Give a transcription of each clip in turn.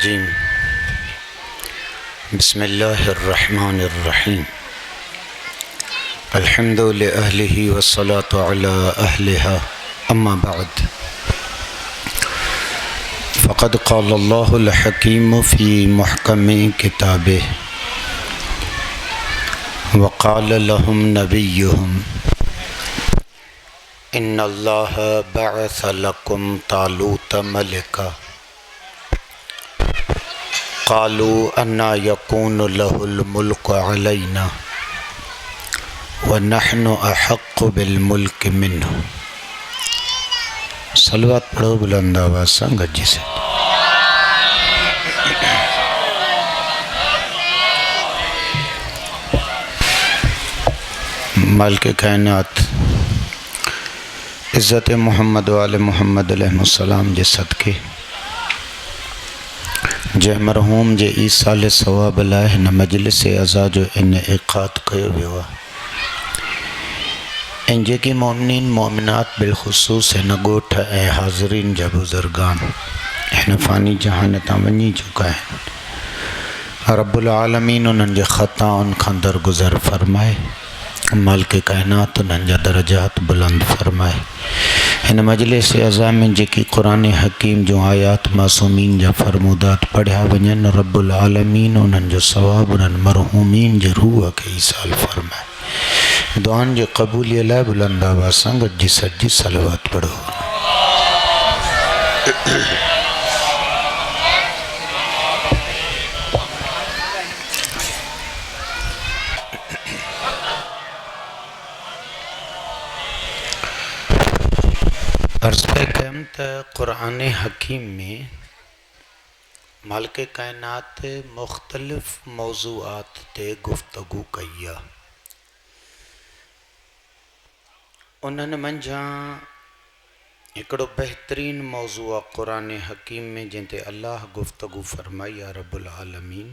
रजीम बिस्मिल्लाहिर्रहमानिर्रहीम अल्हम्दु लिअहलिही वस्सलातु अला अहलिहा अम्मा बाद फ़क़द क़ालल्लाहुल हकीम फ़ी मुहकमि किताबिह वक़ाल लहुम नबियुहुम इन्नल्लाह बअस लकुम तालूत मलिका क़ालू अन्ना यकूनु लहुल मुल्कु अलैना व नहनु अहक्कु बिल मुल्कि मिन्हु। सलवात पढ़ो बुलंद आवाज़ से गज्जी से। मालिक कायनात इज़्ज़त मोहम्मद वाले मोहम्मद अलैहिस्सलाम जे सदके जै मरहूम जे ईसाल सवाब लाइ हिन मजलिस अज़ा जो इनेक़ाद कयो वियो आहे ऐं जेके मोमिनीन मोमिनात बिलख़ुसूस हिन ॻोठ ऐं हाज़रीन जा बुज़ुर्गान हिन फ़ानी जहान तां वञी चुका आहिनि, रब्बुल आलमीन उन्हनि जे ख़ताउनि खां दरगुज़र फ़रमाए, मालिक कायनात उन्हनि जा दरजात बुलंद फ़रमाए। हिन मजलिस अज़ा में जेकी क़ुरान हकीम जो आयात मासूमीन जा फ़रमूदात पढ़िया वञनि, रब्बुल आलमीन उन्हनि जो सवाब उन्हनि मरहूमीन जे रूह खे ईसाल फ़रमाए। दुआनि जे क़बूलीअ लाइ बुलंद आवाज़ सां गॾिजी सॼी सलवात पढ़ो। अर्ज़ पे कयमि त क़ुरान हकीम में मालिक कायनात मुख़्तलिफ़ मौज़ूआत ते गुफ़्तगू कई आहे। उन्हनि मंझां हिकिड़ो बहितरीन मौज़ू आहे क़ुरान हकीम में जंहिं ते अल्लाह गुफ़्तगू फ़रमाई आहे रब्बुल आलमीन,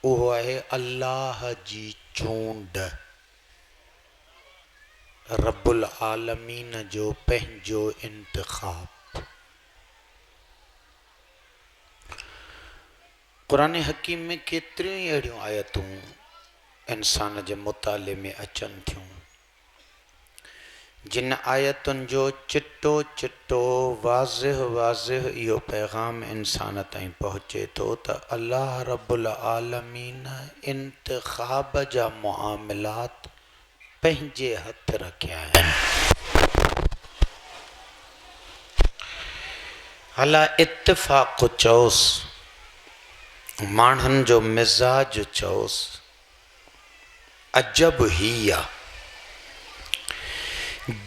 उहो आहे अल्लाह जी चूंड। रब्बुल आलमीन जो पंहिंजो इंतिख़ाब। क़ुरान हकीम में केतिरियूं ई अहिड़ियूं आयतूं इंसान जे मुताले में अचनि थियूं जिन आयतुनि जो चिट्टो चिट्टो वाज़िह वाज़िह इहो पैगाम इंसान ताईं पहुचे थो त अल्लाह रब्बुल आलमीन इंतिख़ाब जा मुआमिलात पंहिंजे हथ रखिया आहिनि। हला इत्तिफ़ाक़ चओसि, माण्हुनि जो मिज़ाज चओसि, अजब ही आहे।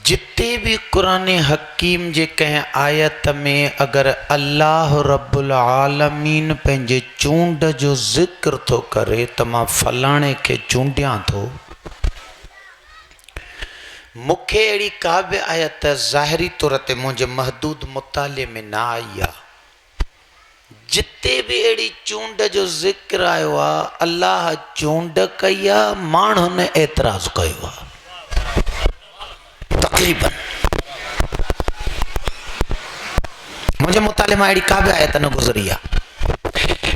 जिते भी क़ुरान हकीम जे कंहिं आयत में अगर अल्लाह रब्बुल आलमीन पंहिंजे चूंड जो ज़िक्र थो करे त मां फलाणे खे चूंडियां थो, मूंखे अहिड़ी का बि आयत ज़ाहिरी तौर ते मुंहिंजे महदूद मुताले में न आई आहे जिते भी अहिड़ी चूंड जो ज़िक्र आयो आहे, अल्लाह चूंड कई आहे, माण्हुनि एतिराज़ कयो आहे। तक़रीबन मुझे मुताले में अड़ी का भी आयत न गुज़री आहे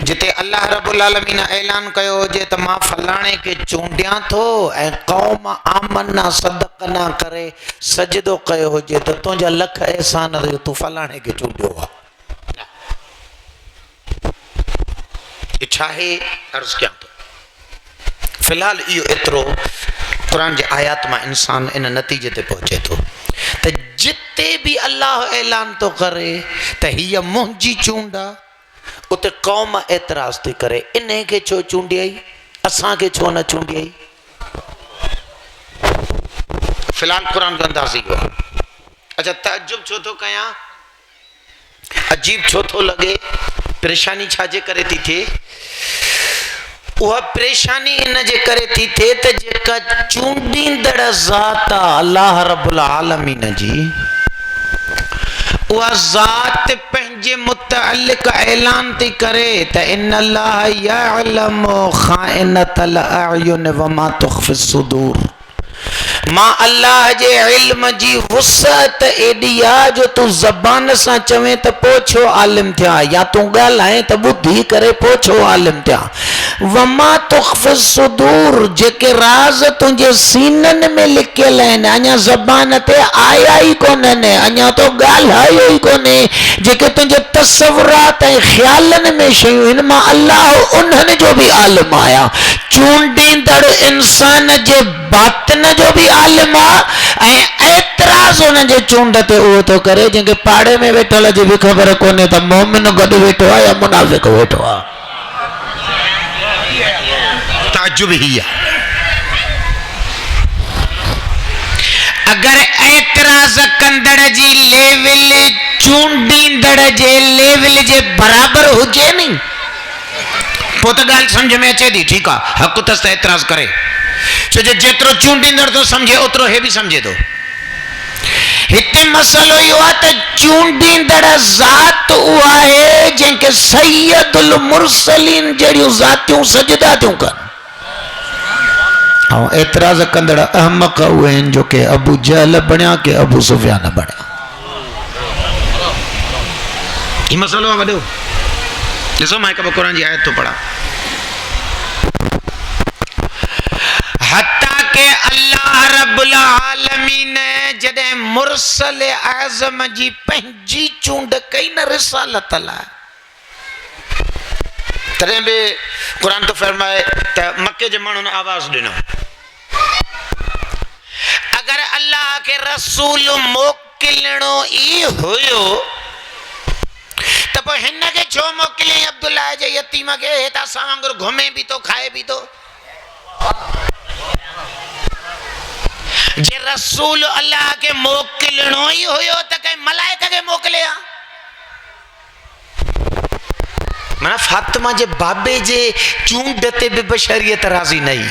जिते अल्लाह रब्बुल आलमीन ऐलान कयो हुजे त मां फलाणे खे चूंडियां थो ऐं क़ौम आमना सदक़ना करे सजदो कयो हुजे त तुंहिंजा लख एहसान जो तूं फलाणे खे चूंडियो आहे। छा आहे अर्ज़ कयां थो। फ़िलहाल इहो एतिरो क़ुरान जे आयात मां इंसान इन नतीजे ते पहुचे थो त जिते भी अल्लाह ऐलान थो करे त हीअ मुंहिंजी चूंड आहे, उते क़ौम एतिराज़ थी करे इन खे छो चूंडियई, असांखे छो न चूंडियई। फ़िलहाल क़ुरान जो अंदाज़ इहो आहे। अच्छा, तअज्जुब छो थो कयां, अजीब छो थो लॻे, परेशानी छाजे करे थी थिए? उहा परेशानी इन जे करे थी थिए त जेका चूंडींदड़ ज़ात आहे अल्लाह रब्बुल आलमीन जी, उहा ज़ात पंहिंजे मुतअल्लिक़ ऐलान थी करे त इन्नल्लाह यअलमु ख़ाइनतल अयुन व मा तुख़फ़ी सुदूर। मां अल्लाह जे इल्म जी वुसअत एडी आ जो तू ज़बान सां चवे त पोछो आलिम थिया या तू ॻाल्हाए त ॿुधी करे पोछो आलिम थिया। वमा तुख़फ़ि सुदूर जेके राज़ तुंहिंजे सीननि में लिकियल आहिनि अञा ज़बान ते आया ई कोन्हनि, अञा तो ॻाल्हायो ई कोन्हे, जेके तुंहिंजे तसवुरात ऐं ख़्यालनि में शयूं आहिनि मां अल्लाह उन्हनि जो बि आलिम आहियां। चूंडींदड़ इंसान जे बातिन जो भी आलिम आहे ऐं एतराज़ उन जे चूंड ते उहो थो करे जंहिंखे पाड़े में वेठल जी बि ख़बर कोन्हे त मोमिन गॾु वेठो आहे या मुनाफ़िक़ वेठो आहे। ताजुब ही आहे। अगर एतराज़ कंदड़ जी लेवल चूंडींदड़ जे लेवल जे बराबर हुजे नी पोइ त ॻाल्हि सम्झ में अचे थी, ठीकु आहे हक़ अथसि त एतराज़ करे, छो जो जेतिरो चूंडींदड़ थो सम्झे ओतिरो हे बि सम्झे थो। हिते मसलो इहो आहे त चूंडींदड़ ज़ात उहा आहे जंहिंखे सैयदुल मुरसलीन जहिड़ियूं ज़ातियूं सजदा थियूं कनि, ऐं एतराज़ कंदड़ अहमक उहे आहिनि जो के अबू जहल बणिया के अबू सुफियान बणिया। हीउ मसलो आहे वॾो। ॾिसो मां हिकु क़ुरान जी आयत थो पढ़ा। हत्ता के अल्लाह रब्बुल आलमीन जॾहिं मुरसल आज़म जी पंहिंजी चूंड कई न रिसालत लाइ, तॾहिं बि क़ुरान तो फरमाए त मके जे माण्हुनि आवाज़ ॾिनो। अगर अल्लाह के रसूल मोकिलणो ई हुयो त पोइ हिन खे छो मोकिलियईं अब्दुल्लाह जे यतीम खे, हेता असां वांगुरु घुमे बि थो खाए बि थो। जे रसूल अल्लाह के मोकिलणो ई हुयो त कंहिं मलाइक खे मोकिले आ। माना फातिमा जे बाबे जे चूंड ते बि बशरियत राज़ी न हुई।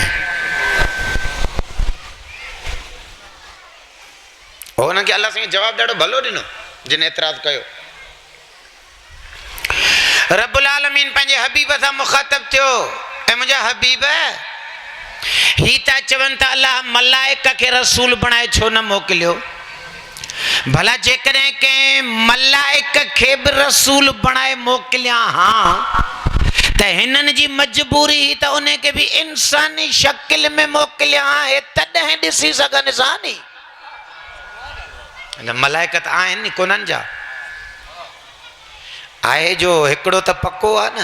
हुनखे अल्लाह साईं जवाब ॾाढो भलो ॾिनो जिन एतराज़ कयो। रब्बुल आलमीन पंहिंजे हबीब सां मुखातब थियो, ऐं मुंहिंजा हबीब ही था चवनि त अल्लाह मलाइक खे रसूल बणाए छो न मोकिलियो। भला जेकॾहिं कंहिं मलाइक खे बि रसूल बणाए मोकिलिया हा त हिननि जी मजबूरी ही त उन खे बि इंसानी शकिल में मोकिलिया हा, तॾहिं ॾिसी सघनि सा नी। मलाइक त आहिनि नी कोन्हनि जा, आहे जो हिकिड़ो त पको आहे न,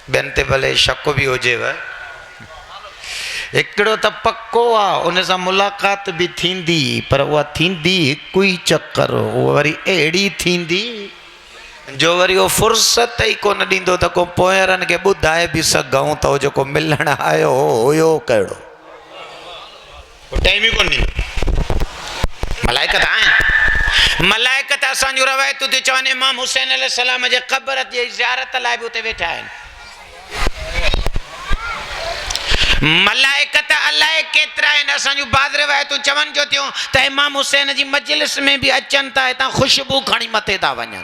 ॿियनि ते भले शक बि हुजेव, हिकिड़ो त पको आहे उन सां मुलाक़ात बि थींदी, पर उहा थींदी हिकु ई चकर, उहा वरी अहिड़ी थींदी जो वरी उहो फुर्सत ई कोन ॾींदो त को पोयरनि खे ॿुधाए बि सघूं त उहो जेको मिलणु आयो हुयो कहिड़ो, टाइम ई कोन ॾींदो। मलाइक त आहिनि, मलाइक त असांजूं रवायतूं थी चवनि इमाम हुसैन अलैहिस्सलाम जे क़ब्र जी ज़ियारत लाइ बि उते वेठा आहिनि। मलाइक त अलाए केतिरा आहिनि, असांजूं बाद रवायतूं चवनि जो थियूं त इमाम हुसैन जी मजलिस में बि अचनि था, हितां ख़ुशबू खणी मथे था वञनि।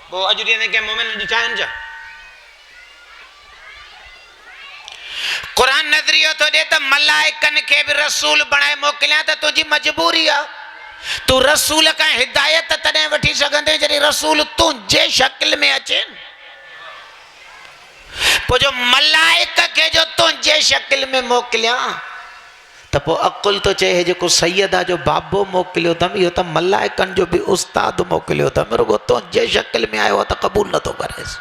पोइ अॼु ॾींहं कंहिं मोमिन ॾिठा आहिनि छा? क़ुरान नज़रियो थो ॾे त मलाइकनि खे बि रसूल बणाए मोकिलिया त तुंहिंजी मजबूरी आहे, तूं रसूल खां हिदायत तॾहिं वठी सघंदे जॾहिं रसूल तुंहिंजे शकिल में अचे। पोइ जो मलाइक खे जो तुंहिंजे शकिल में मोकिलिया त पोइ अकुल तो चए हे जेको सैयद आहे जो बाबो मोकिलियो अथमि इहो त मलाइकनि जो बि उस्ताद मोकिलियो अथमि, रुगो तुंहिंजे शकिल में आयो आहे त क़बूल नथो करेसि।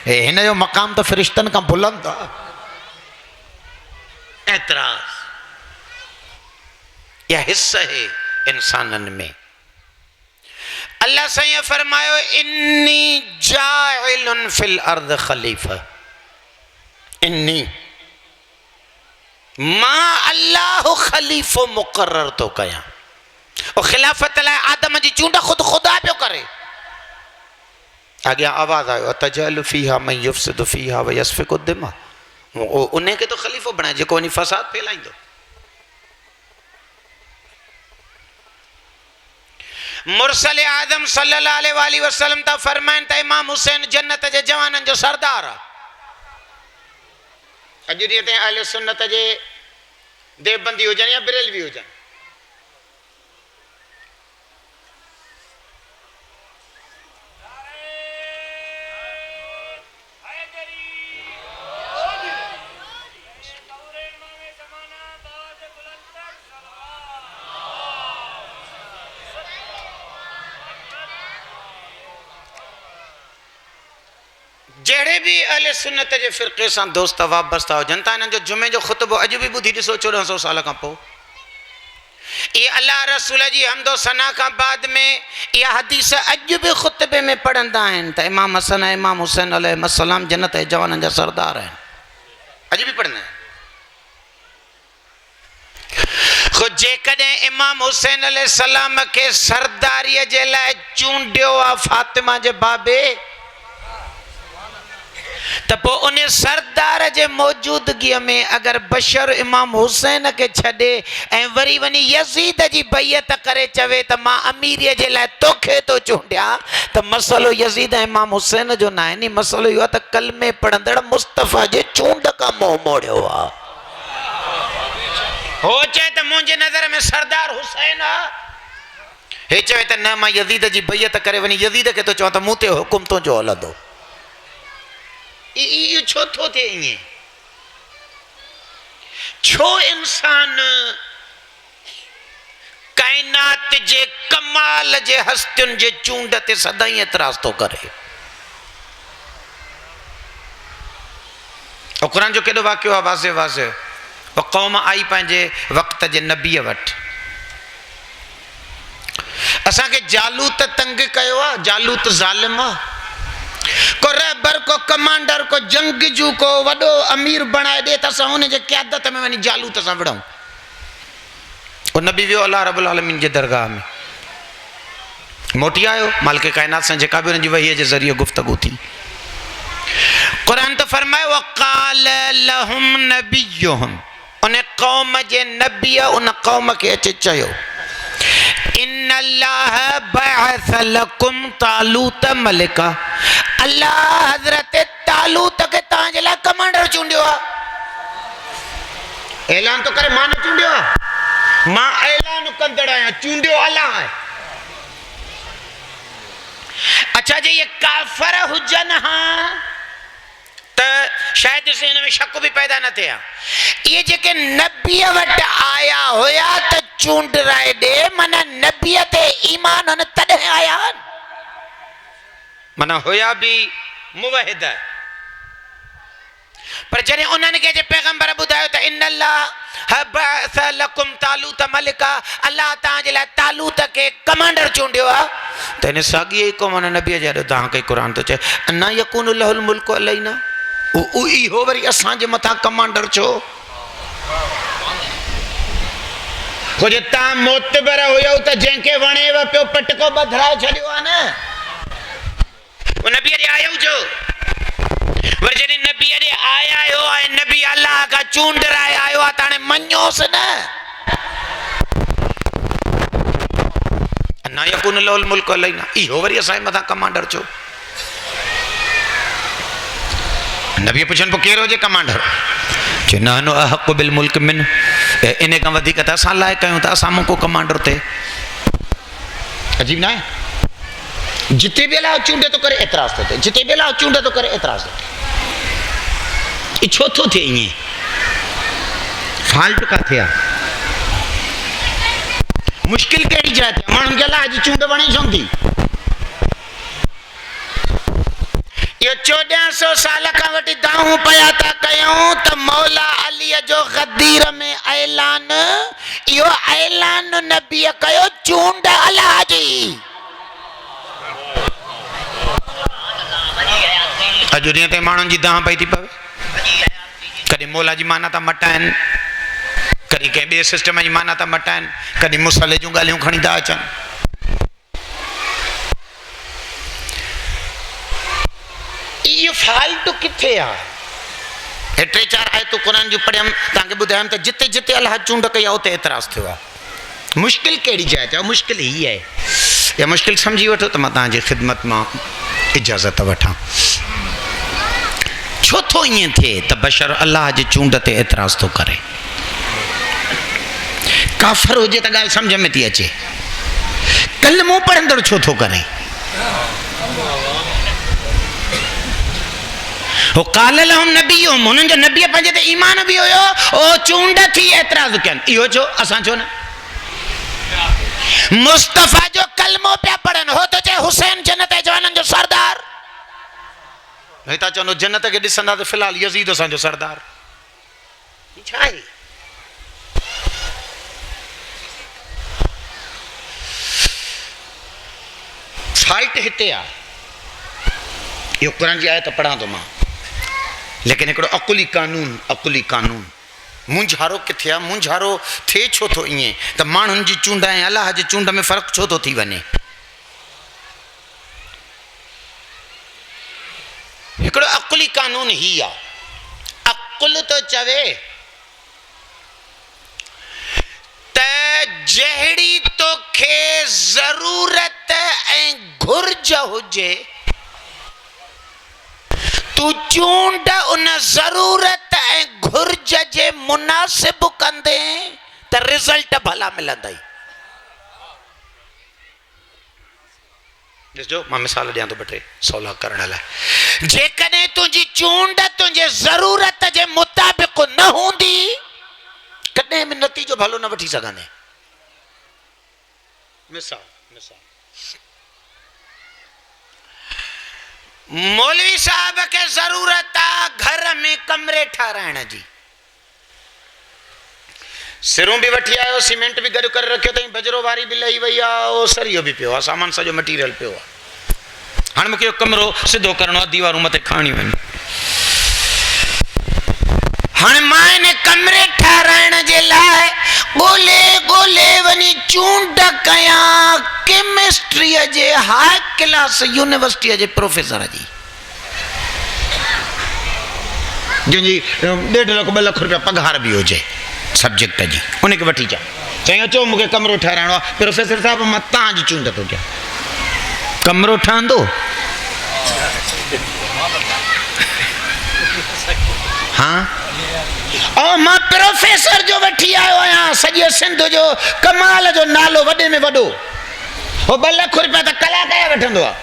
हे हिन जो मक़ाम त फ़रिश्तनि खां बुलंद आहे। एतराज़ या हिस्सा है इंसाननि में। अल्लाह साईं फरमायो इन्नी जाइलुन फिल अर्द खलीफा, इन्नी मां अल्लाह खलीफो मुकर्रर तो कयां। और खिलाफत लाइ आदम जी चूंड खुद खुदा पियो करे। अॻियां आवाज़ आयो अतजअलु फीहा मन युफ़सिदु फीहा व यसफिकु दिमा, उन खे तो खलीफ़ो बणाए जेको वञी फ़साद फैलाईंदो। मुरसल आदम सल्लल्लाहु अलैहि वसल्लम ता फरमाइन त इमाम हुसैन जन्नत जे जवाननि जो सरदार आहे। अॼु ॾींहं ताईं अहले सुन्नत जे देवबंदी हुजन या बरेलवी हुजन। जेड़े भी अहले सुन्नत के फिरके से दोस्त वाबस्ता हो जनता इन जो जुमे जो खुतबो अज भी बुधी दिसो 1400 साल का पो ये अल्लाह रसूल जी हमदो सना का बाद में ये हदीस अज भी खुतबे में पढ़ंदा हैं त इमाम हसन इमाम हुसैन अलैहिस्सलाम जन्नत के जवान जा सरदार हैं अज भी पढ़ना है। खुद जेकदे इमाम हुसैन अलैहिस्सलाम के सरदारी जे लाए चूंडियो आ फातिमा जे बाबे तपो उन्हें सरदार जे मौजूदगी में अगर बशर इमाम हुसैन के छड़े ए वरी वनी यजीद जी बैयत करे चवे त मां अमीरी जे लाए तोखे तो चूंडिया त मसलो यजीद इमाम हुसैन जो ना है नी मसलो यो त कलमे पढ़ंदड़ मुस्तफा जे चूंड का मोह मोड़ियो आ हो चाहे त मुंजे नजर में सरदार हुसैन आ हे चवे त न मां यजीद जी बैयत करे वनी यजीद के तो चो त मुते हुकुम तो जो हलंदो ये छो थो थे इए छो इंसान कायनात जे कमाल जे हस्तियुन जे चूंड ते सदाई एतराज तो करे। और कुरान जो केडो वाक्यो आ वाज़े वाज़े वो कौम आई पंहिंजे वक्त जे नबी वट असा के जालूत तंग कयो आ जालूत जालिम आ को रहबर को कमांडर को जंगजू को वडो अमीर बनाए दे त उन जे क़यादत में वनी जालूत सा वड़ाऊं ओ नबी वियो अल्लाह रब्बुल आलमीन जे दरगाह में मोटी आयो मालिक कायनात से जेका भी उन जी वही जे जरिए गुफ्तगू थी। कुरान तो फरमाए वक़ाल लहुम नबियुहुम उन कौम जे नबी उन कौम के अचे चयो इन्नल्लाह बअस लकुम तालूत मलिका अल्लाह हजरत तालूत के तांजे ला कमांडर चूंडियो आ ऐलान तो करे मां न चूंडियो आ मां ऐलान कंदड़ आया चूंडियो अल्लाह है। अच्छा जे ये काफर हुजन हां त शायद से इन में शक भी पैदा न थिया ये जेके नबी वट आया होया त चूंड राय दे मना नबी ते ईमान न तदे आया मना होया भी मुवहिद पर जने उन्होंने के जे पैगंबर बुधायो त इन्नल्लाह बअस लकुम तालूत मलिका अल्लाह ताजे ला तालूत के कमांडर चूंडियो आ तने सागी को मन नबी जे ता के कुरान तो चे अन्ना यकुन लहुल मुल्क अलैना ओ ई हो वरी असा जे मथा कमांडर छो को जे ता मोतबर होयो त जेके वणे व पियो पटको बधराए छडियो आ न वो नबी अरे आया जो वरजने नबी अरे आया हो आए नबी अल्लाह का चूंड राय आयो ताने मन्योस न ना यकुन लहुल मुल्क अलैना ई हो वरी असा मथा कमांडर छो नबी पुछन पो केरो जे कमांडर जे नानो हक बिल मुल्क मिन इने का वधिक त असा लाए कयो त असा को कमांडर थे अजीब ना है जिते बेला चूंडे तो करे एतराज थे जिते बेला चूंडे तो करे एतराज थे ई छो थो थे इए फाल्ट का थे मुश्किल केड़ी जाए थे मानन के अल्लाह जी चूंड बणी सोंदी ये 1400 साल का वटी दाऊ पया ता कयूं त मौला अली जो गदीर में ऐलान यो ऐलान नबी कयो चूंड अल्लाह जी अजुरिया ते मानन जी दाह पई थी पवे कदी मौला जी माना ता मटाइन कदी के बे सिस्टम जी माना ता मटाइन कदी मुसले जो गालियों खणी दा अचन ये फाल्टू किथे आ ए 3-4 आए तो कुरान जो पढ़म ताके बुधायम त जिते जिते अल्लाह चूंड कई उते एतराज थियो आ मुश्किल केड़ी जाए ता मुश्किल ही है या मुश्किल समझी वठो त मां ताजी खिदमत में इजाजत वठा छो थो ये थे त बशर अल्लाह जे चूंड ते एतराज तो करे काफ़र हुजे त ॻाल्हि सम्झ में थी अचे, कलमो पढ़ंदड़ छो थो करे? हो काल लहुम नबीयुहुम, हुननि जो नबी पंहिंजे ते ईमान बि हुयो, ओ चूंड थी एतिराज़ कनि, इहो छो असां छो न? मुस्तफ़ा जो कलमो पिया पढ़नि, हो तो चए हुसैन जन्नत जवाननि जो सरदार, भई था चवनि जन्नत खे ॾिसंदा त फ़िलहाल यज़ीद असांजो सरदार। छा आहे फाल्ट? हिते आहे, इहो क़ुरान जी आयत पढ़ां थो मां, लेकिन हिकिड़ो अकुली कानून मुंझारो किथे आहे? मुंझारो थिए छो थो ईअं त माण्हुनि जी चूंड ऐं अलाह जी चूंड में फ़र्क़ु छो थो थी वञे? हिकिड़ो अकुली कानून ही आहे, अकुल तो चवे त जहिड़ी तोखे ज़रूरत ऐं घुर्ज हुजे, तू चूंड उन ज़रूरत ऐं घुर्ज जे मुनासिब कंदे त रिज़ल्ट भला मिलंदई। ॾिसजो मां मिसाल ॾियां थो ॿ टे सवला करण लाइ। जेकॾहिं तुंहिंजी चूंड तुंहिंजे ज़रूरत जे मुताबिक़ न हूंदी, कॾहिं बि नतीजो भलो न वठी सघंदे। मिसाल मौलवी साहब के जरूरत आहे घर में कमरे ठाराइण जी, सिरूं बि वठी आयो, सीमेंट बि गॾु करे रखियो अथई, बजरो वारी बि लही वई आहे, सरियो बि पियो आहे, सामान सॼो मटीरियल पियो आहे। हाणे मूंखे इहो कमरो सिधो करिणो आहे, दीवारूं मथे खणियूं आहिनि। हाणे मां इन कमरे ठाराइण जे लाइ ॻोल्हे वञी चूंड कयां केमिस्ट्रीअ जे हाई क्लास यूनिवर्सिटीअ जे प्रोफेसर जी, जंहिंजी 1.5 लाख 2 लाख रुपया पघार बि हुजे सब्जेक्ट जी, उनखे वठी अचां, चई अचो मूंखे कमरो ठाराइणो आहे। प्रोफेसर साहिब मां तव्हांजी चूंड थो कयां, कमरो ठहंदो? हाँ, और मां प्रोफेसर जो वठी आयो आहियां, सॼे सिंध जो कमाल जो नालो, वॾे में वॾो, हो 2 लाख रुपया त कलाक जा वठंदो आहे।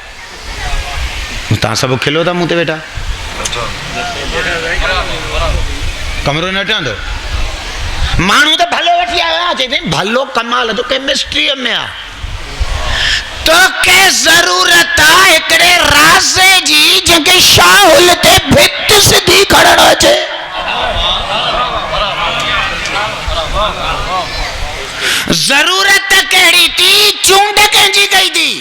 तव्हां सभु खिलो था मूं ते वेठा, कमरो न ठहंदो? माण्हू त भलो वठी आयो आहे, चई भलो कमाल जो केमिस्ट्रीअ में आहे, तोखे ज़रूरत आहे हिकिड़े राज़े जी जंहिंखे शाहुल ते भित सिधी खणणु अचे। ज़रूरत कहिड़ी थी? चूंड कंहिंजी कई थी?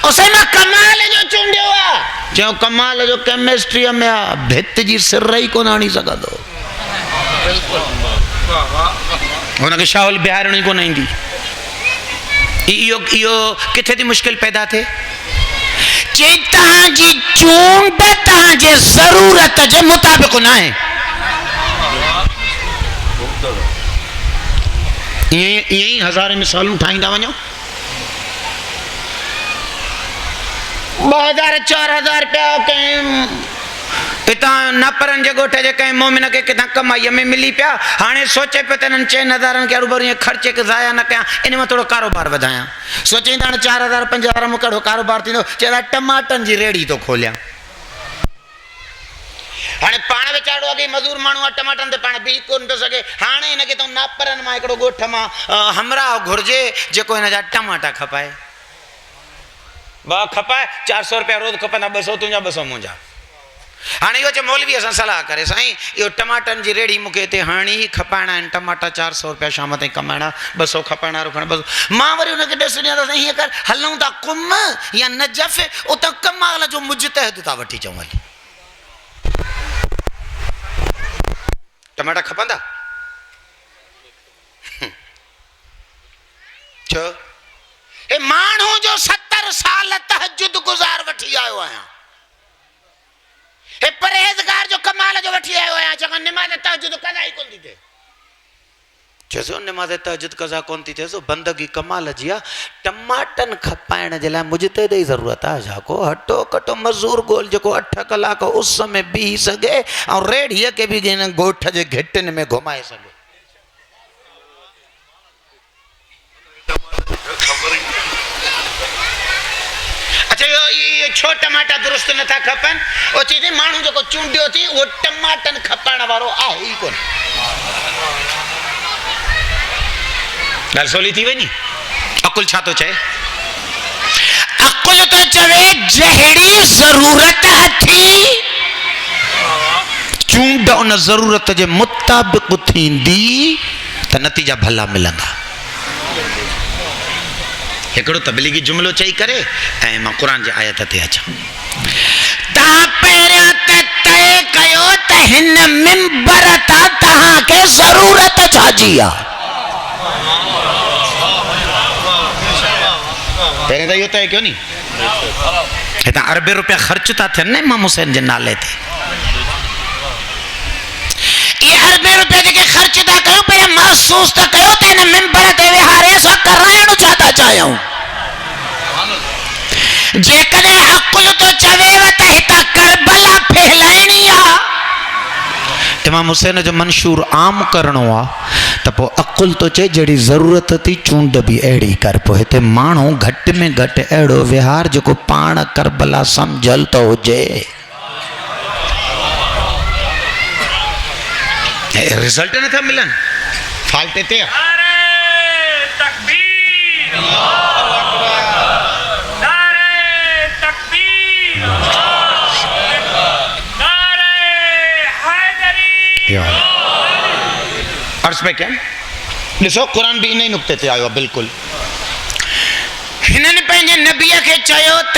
उसे मां कमाल जो चूंडियो आहे, चयो कमाल जो केमिस्ट्रीअ में आहे, भित जी सिर ई कोन आणी सघंदो, हुनखे शाहुल बिहारणु ई कोन ईंदी। इहो किथे थी मुश्किल पैदा थिए? चई तव्हांजी चूंड तव्हांजे ज़रूरत जे मुताबिक़ न आहे। ईअं ई हज़ारे मिसालूं ठाहींदा वञो। 2000 4000 रुपया कंहिं हितां नापरनि जे ॻोठ जे कंहिं मोमिन खे किथां कमाईअ में मिली पिया, हाणे सोचे पियो त हिननि 4000 खे अरूबरू ईअं ख़र्चे खे ज़ाया न कयां, इन में थोरो कारोबार वधायां। सोचे त हाणे 4000 5000 में कहिड़ो कारोबार थींदो? चवंदा टमाटनि जी रेड़ी थो खोलियां। हाणे पाण वीचारो अॻे मज़दूर माण्हू आहे, टमाटनि ते पाण बीह कोन पियो सघे, हाणे हिनखे त नापरनि मां हिकिड़ो ॻोठ मां हमराह घुरिजे जेको हिन जा टमाटा खपाए। खपाए 400 रुपया रोज़ खपंदा, 200 तुंहिंजा 200 मुंहिंजा। हाणे इहो चए मौलवीअ सां सलाह करे, साईं इहो टमाटनि जी रेड़ी मूंखे हिते हाणे ई खपाइणा आहिनि, टमाटा 400 रुपया शाम ताईं कमाइणा, 200 खपाइणा रुखणा 200। मां वरी हुनखे ॾिस ॾियां त हीअं कर, हलूं था कुम या नजफ़, उतां कमाल जो मुजतहिद था वठी अचूं। हली टमाटा खपंदा छो? हे माण्हू जो 70 साल तहजुद गुज़ार वठी आयो आहियां, हे परहेज़गार जो कमाल जो वठी आयो आहियां, चङा निमाज़ तहजुद कज़ा ई कोन थी थिए। चएसो निमाज़ तहजुद कज़ा कोन थी थिए, बंदगी कमाल जी आहे। टमाटनि खपाइण जे लाइ मुजतहिद जी ज़रूरत आहे छा? को हटो कटो मज़दूर ॻोल्ह जेको 8 कलाक उस में बीह सघे ऐं रेड़ीअ खे बि हिन ॻोठ जे घिटिन में घुमाए सघे। टमाटा दुरुस्त न था खपन ओ चीजे मानू जो को चूंडियो थी वो टमाटन खपण वारो आ ही कोन गल सोली थी वनी अकुल छा तो चाहे अकुल तो चवे जहड़ी जरूरत थी चूंड उन जरूरत जे मुताबिक थींदी त नतीजा भला मिलंदा एकड़ो तबलीगी जुमलो चई करे ऐं मां कुरान जे आयत ते अचा ता पहिरियों त तय कयो त हिन मिंबर ता तहां के जरूरत छाजी आ पहिरियों त इहो तय कयो नी हितां अरबे रुपया ख़र्च था थियनि न इमाम हुसैन जे नाले ते ये अरबे रुपया जेके ख़र्च था कयो पहिरियों महसूस था कयो त हिन मिंबर ते विहारे असां कराइण छा था चाहियूं जेकॾहिं अकुल तो चवेव त हितां करबला फैलाइणी आहे इमाम हुसैन जो मंशूर आम करणो आहे त पोइ अकुल तो चए जहिड़ी ज़रूरत थी चूंड बि अहिड़ी कर पोइ हिते माण्हू घटि में घटि अहिड़ो विहार जेको पाण करबला सम्झल त हुजे रिज़ल्ट नथा मिलनि फाल्ट हिते आहे अर्ज पे क्या ॾिसो कुरान भी इन ही नुक्ते ते आयो बिल्कुल हिनने पंहिंजे नबीअ खे चयो त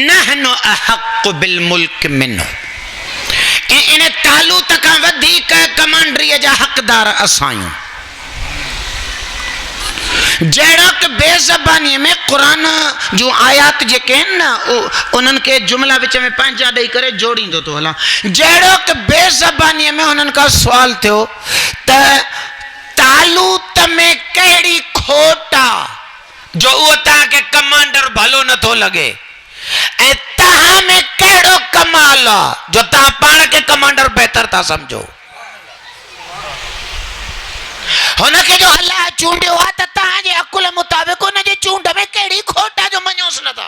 नहनु अहक़ बिल मुल्क मिन्हु इन तालूत खां वधीक कमांडरीअ जा हक़दार असां आहियूं जहिड़ो कि बेज़बानी में कुरान जो आयात जेके आहिनि न उन्हनि के जुमला विच में पंहिंजा ॾेई करे जोड़ींदो थो हलां जहिड़ो कि बेज़बानी में उन्हनि खां सुवाल थियो त तालूत में कहिड़ी खोट आहे जो उहो तव्हांखे कमांडर भलो नथो लॻे ऐं तव्हां में कहिड़ो कमाल आहे जो तव्हां पाण खे कमांडर बहितर था सम्झो हुनखे जो अलाह चूंडियो आहे त तव्हांजे अकुल मुताबिक़ हुनजे चूंड में कहिड़ी खोट आहे जो मञोसि नथा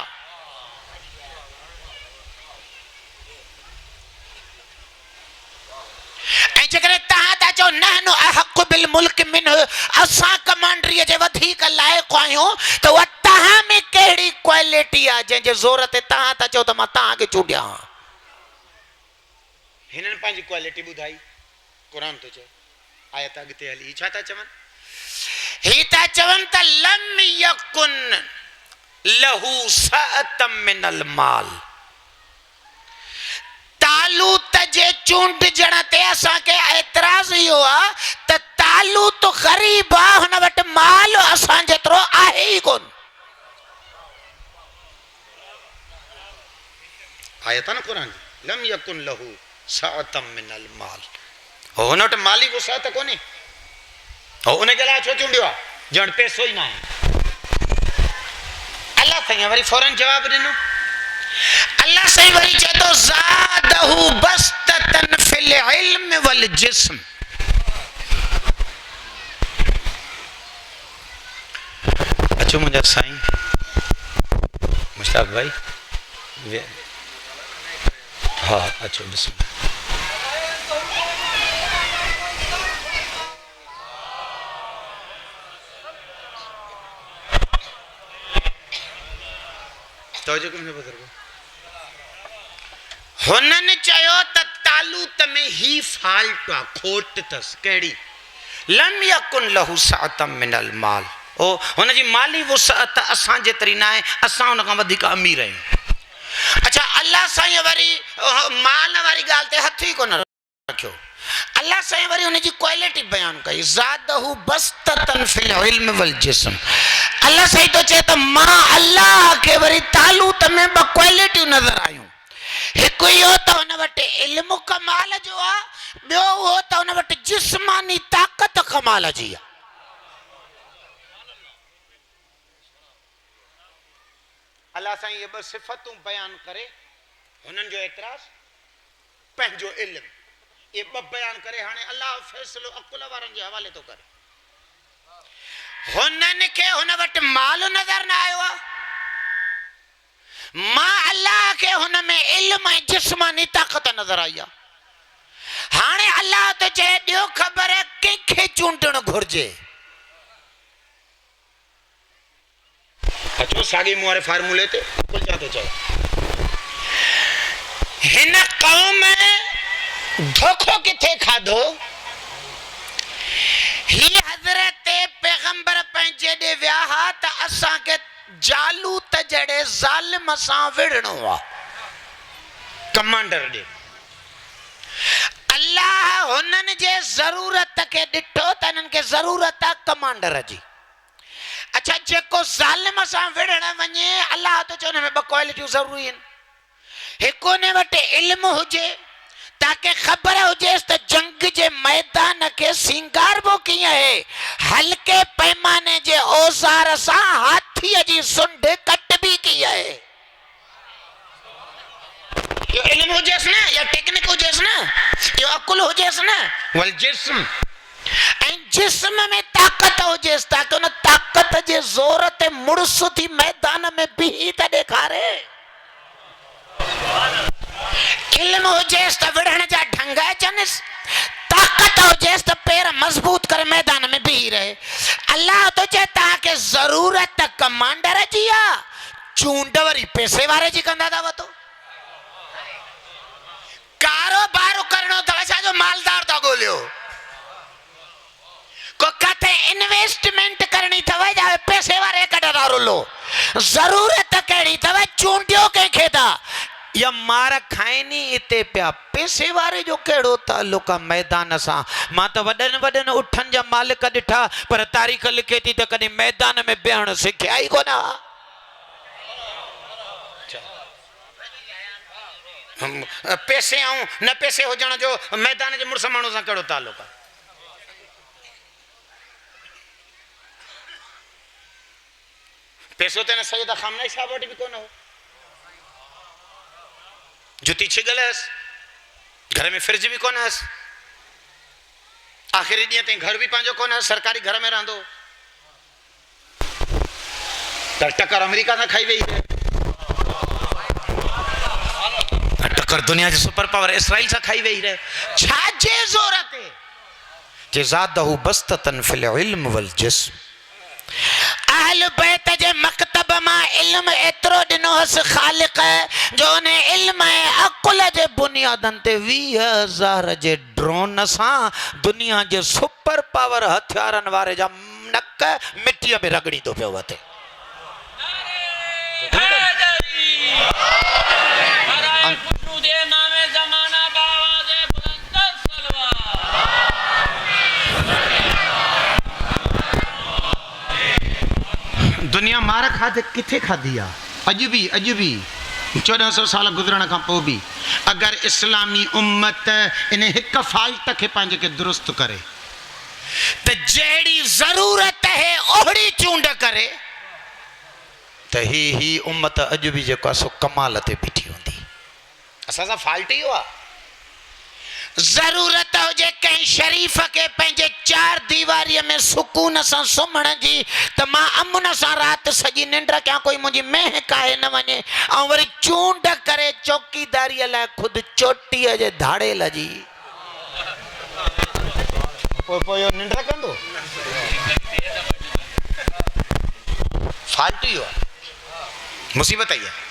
ऐं जेकॾहिं तव्हां था चओ नहनु अहक़ बिल मुल्क मिन्हु असां कमांडरीअ जे वधीक लाइक़ आहियूं त उहा तव्हां में कहिड़ी क्वालिटी आहे जंहिंजे ज़ोर ते तव्हां था चओ त मां तव्हांखे चूंडियां हिननि पंहिंजी क्वालिटी ॿुधाई क़ुरान थो चए आयत अॻिते हली छा था चवनि ही था चवनि त लम यकुन लहू सअतम मिनल माल तालूत जे चूंडजण ते असांखे एतिराज़ इहो आहे त तालूत ग़रीब आहे हुन वटि माल असां जेतिरो आहे ई कोन आयत न क़ुरान लम यकुन लहू सअतम मिनल माल हुन वटि माली वुसात कोन्हे उनजे लाइ छो चूंडियो आहे ॼण पैसो ई न आहे अल्लाह साईं वरी फौरन जवाब ॾिनो अल्लाह साईं वरी चए थो ज़ादहु बस्ततन फिल इल्म वल जिस्म अचो मुंहिंजा साईं मुश्ताक भाई हाँ अचो बिस्मिल्लाह हुननि चयो त तालूत में ही फाल्ट आहे खोट अथसि कहिड़ी लम यकुन लहू सअतम मिनल माल ओ हुनजी माली वुसअत असां जेतिरी न आहे असां हुन खां वधीक अमीर आहियूं अच्छा अल्लाह साईं वरी माल वारी ॻाल्हि ते हथ ई कोन रखियो अल्लाह साईं वरी हुनजी क्वालिटी बयान कई ज़ादहु बस्ततन फिल इल्म वल जिस्म अल्लाह साईं तो चए त मां अल्लाह खे वरी तालूत में ॿ क्वालिटियूं नज़र आयूं हिकु इहो त हुन वटि इल्मु कमाल जो आहे ॿियो उहो त हुन वटि जिस्मानी ताक़त कमाल जी आहे अल्लाह साईं ये ॿ सिफ़तूं बयान करे हुननि जो एतिराज़ पंहिंजो इल्मु ये ॿ बयान करे हाणे अल्लाह फ़ैसिलो अकुल वारनि जे हवाले थो करे हुननि खे हुन वटि माल नज़र न आयो आहे मां अल्लाह के हुन में इल्म ऐं जिस्मानी ताक़त नज़र आई आहे। हाणे अल्लाह तो चए ॾियो ख़बर कंहिंखे चूंडणु घुरिजे। अचो साॻी मूं वारे फार्मूले ते कुल छा थो चए। हिन क़ौम धोखो किथे खाधो। ही हज़रत पैगंबर पंहिंजे ॾे विया हा त असांखे जालूत जहिड़े ज़ालिम सां विढ़णो आहे कमांडर ॾे। अल्लाह हुननि जे ज़रूरत खे ॾिठो त हिननि खे ज़रूरत आहे कमांडर जी। अच्छा जेको ज़ालिम सां विढ़ण वञे अल्लाह तो चवनि में ॿ क्वालिटियूं ज़रूरी आहिनि। हिकु उन वटि इल्मु हुजे ताकि ख़बर हुजेसि त जंग जे मैदान खे सिंगारबो कीअं आहे। हल्के पैमाने जे औज़ार सां हाथीअ जी सुंढ कटबी कीअं आहे। यो इल्मु हुजेसि न, या टेक्निक हुजेसि न, यो अकुल हुजेसि न। वल जिस्म ऐं जिस्म में ताक़त हुजेसि ताकि उन ताक़त जे ज़ोर ते मुड़ुस थी मैदान में बीही त ॾेखारे। इल्म हुजेसि त विढ़ण जा ढंग अचनिसि, ताक़त हुजेसि त पेर मज़बूत करे मैदान में बीही रहे। अल्लाह तो चए तव्हांखे ज़रूरत कमांडर जी आहे, चूंड वरी पैसे वारे जी कंदा था वठो। कारोबार करणो अथव छाजो मालदार था ॻोल्हियो। को किथे इन्वेस्टमेंट करणी अथव या पैसे वारे कढंदा रुलो। ज़रूरत कहिड़ी अथव चूंडियो कंहिंखे था या मार खाइनी हिते पिया। पैसे वारे जो कहिड़ो ताल्लुक आहे मैदान सां। मां त वॾनि वॾनि उठनि जा मालिक ॾिठा पर तारीख़ लिखे थी त कॾहिं मैदान में बीहण सिखिया ई कोन। पैसे ऐं न पैसे हुजण जो मैदान जे मुड़ुस माण्हू सां कहिड़ो ताल्लुक आहे। पैसो त न सैयद खामनाई साहब वटि बि कोन हो। जुती छिगल हुअसि, घर में फ्रिज भी कोन हुअसि, आख़िरी ॾींहं ताईं घर भी पंहिंजो कोन हुअसि, सरकारी घर में रहंदो त टकर अमेरिका सां खाई वई। टकर दुनिया जे सुपर पावर इसराइल सां खाई वई रहे। छाजे ज़ोर ते जे ज़ादहु बस्ततन फिल इल्म वल जिस्म। अहल बैत जे मकतब मां इल्म एतिरो ॾिनो हुअसि ख़ालिक़ जो उन इल्म ऐं अकुल जे बुनियादनि ते 20,000 जे ड्रोन सां दुनिया जे सुपर पावर हथियारनि वारे जा नक मिटीअ में रगड़ी थो पियो वठे। दुनिया मार खाधे किथे खाधी आहे। अॼु बि 1400 साल गुज़रण खां पोइ बि अगरि इस्लामी उम्मत इन हिक फाल्ट खे पंहिंजे खे दुरुस्त करे त जहिड़ी ज़रूरत है ओहिड़ी चूंड करे त ही उम्मत अॼु बि जेको आहे सो कमाल ते बीठी हूंदी। असां सां फाल्ट इहो आहे। ज़रूरत हुजे कंहिं शरीफ़ के पंहिंजे 4 दीवारीअ में सुकून सां सुम्हण जी त मां अमुन सां राति सॼी निंड कयां, कोई मुंहिंजी महक आहे न वञे, ऐं वरी चूंड करे चौकीदारीअ लाइ ख़ुदि चोटीअ जे धाड़े लजी पोइ निंड कंदो। फाल्ट इहो आहे, मुसीबत आई आहे।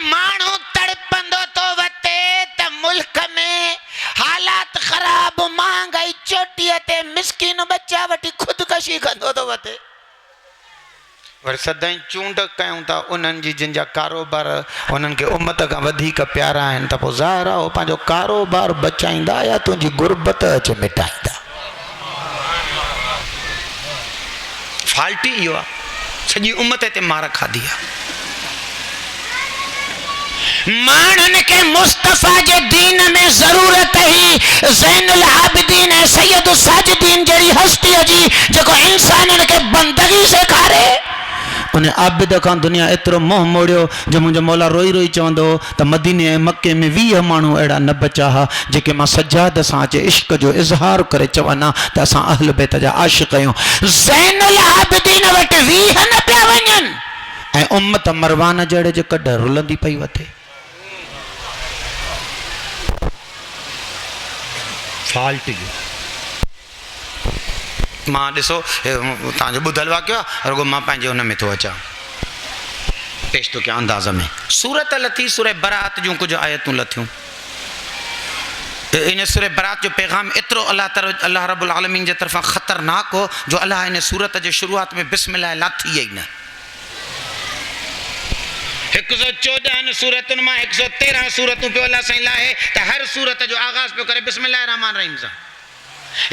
माण्हू तड़पंदो तो वते त मुल्क में हालात ख़राब, महांगाई चोटीअ ते, मिस्किन बच्चा वठी खुदकशी कंदो तो वते। वरी सदाईं चूंड कयूं था उन्हनि जी जिन जा कारोबार उन्हनि खे उम्मत खां वधीक प्यारा आहिनि त पोइ ज़ाहिर आहे उहो पंहिंजो कारोबार बचाईंदा या तुंहिंजी गुरबत अच मिटाईंदा। फाल्ट इहो आहे, सॼी उम्मत ते मार खाधी आहे। माण्हुनि खे मुस्तफ़ा जे दीन में ज़रूरत ही ज़ैनुल आबिदीन ऐं सैयद साजिदीन जहिड़ी हस्तीअ जी जेको इंसाननि खे बंदगी सेखारे। उन आबिद खां दुनिया एतिरो मोह मोड़ियो जो मुंहिंजो मौला रोई रोई चवंदो त मदीने ऐं मके में 20 माण्हू अहिड़ा न बचा हा जेके मां सजाद सां अचे इश्क जो इज़हार करे चवनि त असां अहल बैत जा आशिक़ आहियूं। ज़ैनुल आबिदीन वटि 20 न पिया वञनि ऐं उम्मत मरवान जहिड़े जे कॾ रुलंदी पई वठे। फाल्ट मां ॾिसो तव्हांजो ॿुधल वाक़ियो आहे रुगो मां पंहिंजे हुन में थो अचां पेश थो कयां अंदाज़ में। सूरत लथी सूरह बरात जूं कुझु आयतूं लथियूं। इन सूरह बरात जो पैगाम एतिरो अल्लाह रब्बुल आलमीन जे तरफ़ां ख़तरनाक हो जो अल्लाह इन सूरत जे शुरूआत में बिस्मिल्लाह लाथी ई न। 114 सूरतुनि मां 113 सूरतूं पियो अल्लाह साईं लाहे त हर सूरत जो आगाज़ पियो करे बिस्मिल्लाह रहमान रहीम सां।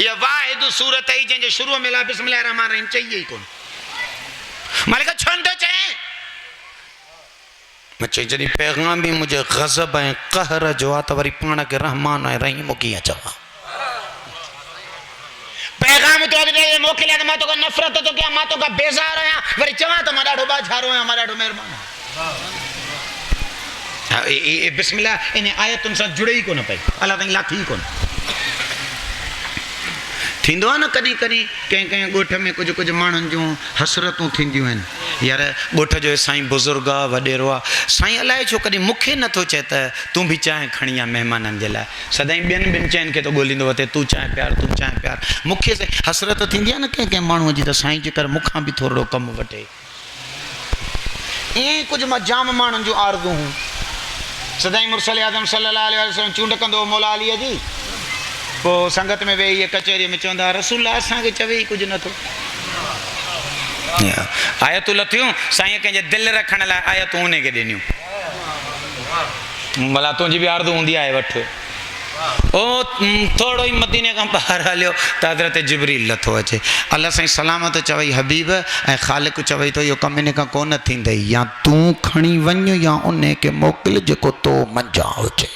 ये वाहिद सूरत ही जंहिंजे शुरू में ला बिस्मिल्लाह रहमान रहीम चाहिए ही कोन। मालिक छंदो चए मैं चई जॾहिं पैगाम भी मुझे गज़ब ऐं कहर जो आहे त वरी पाण खे रहमान ऐं रहीम कीअं चवां। पैगाम तो अॻिते मोकिलिया त मां तोखां नफ़रत थो कयां, मां तोखां बेज़ार आहियां, वरी चवां त मां ॾाढो बाझारो आहियां, मां ॾाढो महिरबान आहियां। बिस्मिल्लाह इन आयतुनि सां जुड़े ई कोन पई, अल्लाह ताईं लाथी ई कोन। थींदो आहे न कॾहिं कॾहिं कंहिं कंहिं ॻोठ में कुझु कुझु माण्हुनि जूं हसरतूं थींदियूं आहिनि, यार ॻोठ जो साईं बुज़ुर्ग आहे वॾेरो आहे, साईं अलाए छो कॾहिं मूंखे नथो चए त तूं बि चांहि खणी आ महिमाननि जे लाइ, सदाईं ॿियनि चइनि खे त ॻोल्हींदो वठे तूं चांहि प्यार तूं चांहि प्यार। मूंखे हसरत थींदी आहे न कंहिं कंहिं माण्हूअ जी त साईं जे करे मूंखां बि थोरो कमु वठे। ईअं कुझु मां जाम माण्हुनि जूं आरज़ू हूं। सदाईं मुर्सल आज़म सल्लल्लाहु अलैहि वसल्लम चूंड कंदो मौला अलीअ जी, पोइ संगत में वेही इहे कचहरीअ में चवंदा रसूल असांखे चवे ई कुझु नथो। आयतूं लथियूं साईं कंहिंजे दिलि रखण लाइ आयतूं उन खे ॾिनियूं, भला तुंहिंजी बि आरज़ू हूंदी आहे वठि। ओ थोरो ई मदीने खां ॿाहिरि हलियो त हज़रत जिब्रील लथो अचे। अल्लाह साईं सलामत चवई हबीब ऐं ख़ालिक़ चवई थो इहो कमु इन खां कोन थींदई, या तूं खणी वञ या उन खे मोकिल जेको तो मंझां हुजे।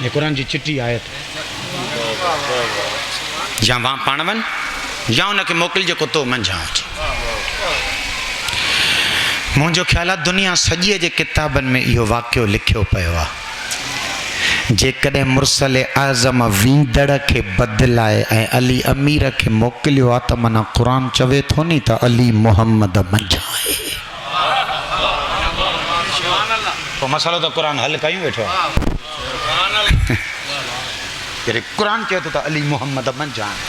ये कुरान जी चिट्ठी आयत, या वहाँ पाण वञ या उनखे मोकिल जेको तो मंझां हुजे। मुंहिंजो ख़्यालु आहे दुनिया सॼीअ जे किताबनि में इहो वाक़ियो लिखियो पियो आहे। जेकॾहिं मुर्सल आज़म वींदड़ खे बदिलाए ऐं अली अमीर खे मोकिलियो आहे त माना क़ुरान चवे थो नी त अली मुहम्मद मंझां आहे। पोइ मसालो त क़ुरान हल कयूं वेठो आहे। क़ुरान चए थो त अली मुहम्मद मंझां आहे,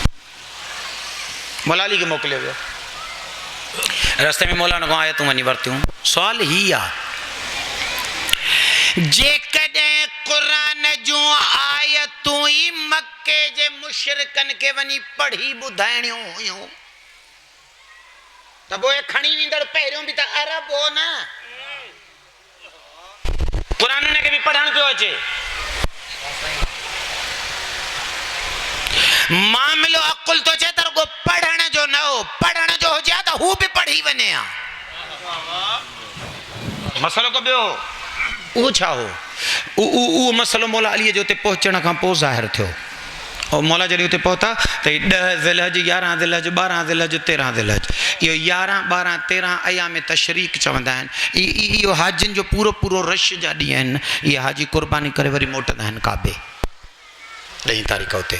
मौला अली खे मोकिलियो वियो। रस्ते में मौलाना खां आयतूं वञी वरतियूं। सुवाल ही आहे जेकॾहिं क़ुरान जूं आयतूं ई मके जे मुशरिकनि खे वञी पढ़ी ॿुधाइणियूं हुयूं त पोइ खणी वेंदड़ पहिरियों बि त अरब हो न, क़ुरान उनखे बि पढ़णु पियो अचे। मामिलो अकुल तो चए त रुगो पढ़ण जो न हो, पढ़ण जो हुजे त हू बि पढ़ी वञे हा। मसलो को ॿियो उहो छा हो, उहो मसलो मौला अलीअ जो उते पहुचण खां पोइ ज़ाहिर थियो। और मौला जॾहिं उते पहुता त 10 ज़िलहज 11 ज़िलहज 12 ज़िलहज 13 ज़िलहज, इहो 11 12 13 अयाम तशरीक चवंदा आहिनि। इहो हाजियुनि जो पूरो पूरो रश जा ॾींहं आहिनि। इहे हाजी क़ुर्बानी करे वरी मोटंदा आहिनि काबे 10 तारीख़ उते।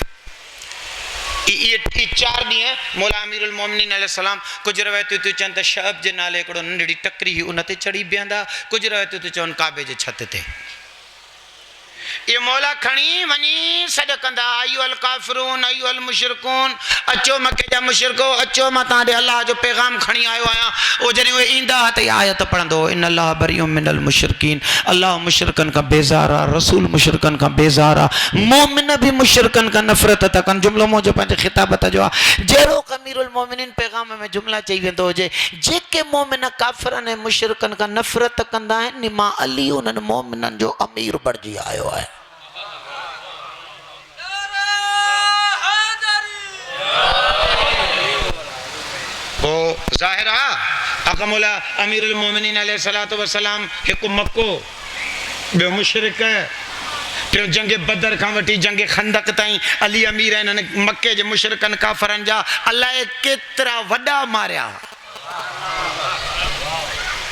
ये 4 ॾींहं मौला अमीरुल मोमिनीन अलैहिस्सलाम कुझु रवायतूं थियूं चवनि त शहब जे नाले हिकिड़ो नंढड़ी टकरी हुई उन ते चढ़ी बीहंदा, कुझु रवायतूं थियूं चवनि काबे जे छत ते। ये मौला खणी वञी सॾ कंदा अय्युहल काफ़िरून अय्युहल मुशरिकून, अचो मके जा मुशरिको अचो मां तव्हां ॾे अलाह जो पैगाम खणी आयो आहियां। उहो जॾहिं उहे ईंदा त इहा आयत पढ़ंदो इन अलाह बरीउम मिनल मुशरिकीन, अलाह मुशरिकनि खां बेज़ार आहे, रसूल मुशरिकनि खां बेज़ार आहे, मोमिन बि मुशरिकनि खां नफ़रत था कनि। जुमिलो मुंहिंजो पंहिंजे ख़िताबत जो आहे। जहिड़ो अमीरुल मोमिनीन पैगाम में जुमिला चई वेंदो हुजे जेके मोमिन काफ़िरनि ऐं मुशरिकनि खां नफ़रत कंदा आहिनि मां अली उन्हनि मोमिननि जो अमीर बणिजी आयो आहे। पोइ ज़ाहिर आहे आका मौला अमीरुल मोमिनीन अलैहिस्सलातु वस्सलाम हिकु मको ॿियो मुशरिक, टियों जंग बदर खां वठी जंग खंदक ताईं अली अमीर इन्हनि मके जे मुशरिकनि काफ़रनि जा अलाए केतिरा वॾा मारिया।